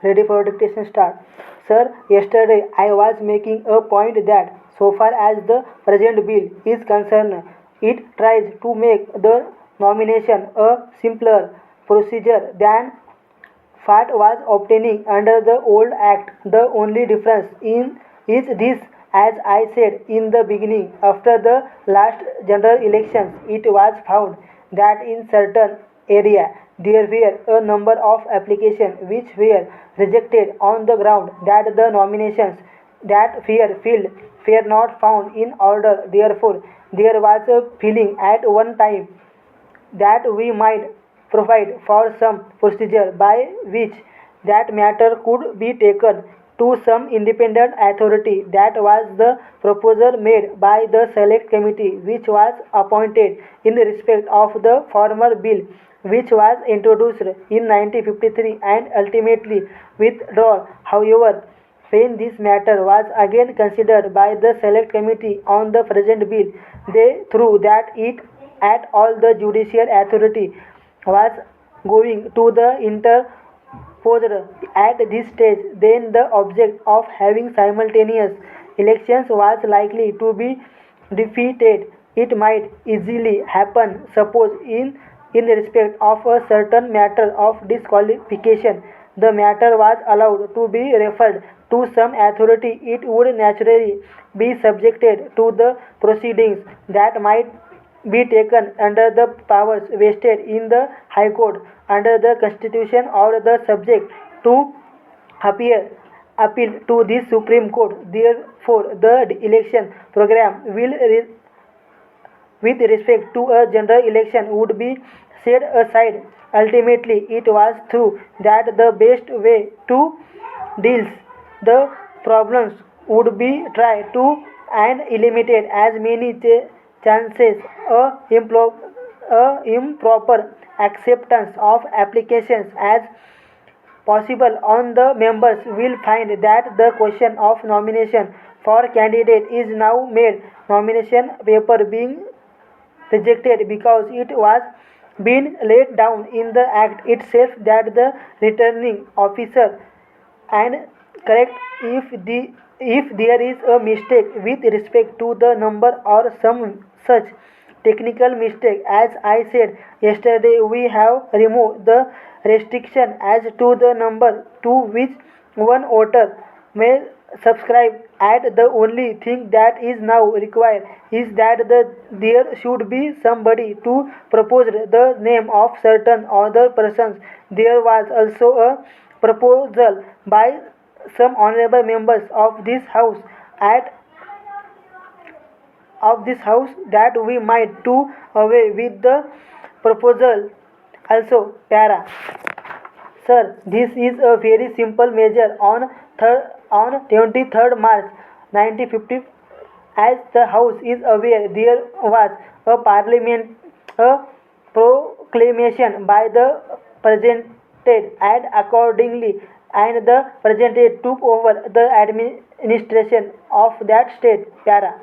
Ready for dictation start. Sir, yesterday I was making a point that so far as the present bill is concerned, it tries to make the nomination a simpler procedure than what was obtaining under the old act. The only difference in is this, as I said in the beginning, after the last general elections, it was found that in certain area there were a number of applications which were rejected on the ground that the nominations that were filled were not found in order. Therefore, there was a feeling at one time that we might provide for some procedure by which that matter could be taken to some independent authority. That was the proposal made by the select committee which was appointed in respect of the former bill which was introduced in 1953 and ultimately withdrawn. However, when this matter was again considered by the select committee on the present bill, they threw that it at all the judicial authority was going to the interposed at this stage. Then the object of having simultaneous elections was likely to be defeated. It might easily happen, suppose in respect of a certain matter of disqualification, the matter was allowed to be referred to some authority, it would naturally be subjected to the proceedings that might be taken under the powers vested in the High Court under the Constitution or the subject to appear appeal to the Supreme Court. Therefore, the election program will with respect to a general election would be set aside. Ultimately, it was through that the best way to deal the problems would be try to and eliminate as many chances a improper acceptance of applications as possible on the members will find that the question of nomination for candidate is now made nomination paper being rejected because it was been laid down in the act itself that the returning officer and correct if there is a mistake with respect to the number or some such technical mistake. As I said yesterday, we have removed the restriction as to the number to which one voter may subscribe, and the only thing that is now required is that there should be somebody to propose the name of certain other persons. There was also a proposal by some honorable members of this house at of this house that we might do away with the proposal also. Para. Sir, this is a very simple measure. On 23rd March 1950, as the House is aware, there was a parliament a proclamation by the President, and accordingly, and the President took over the administration of that state. Para.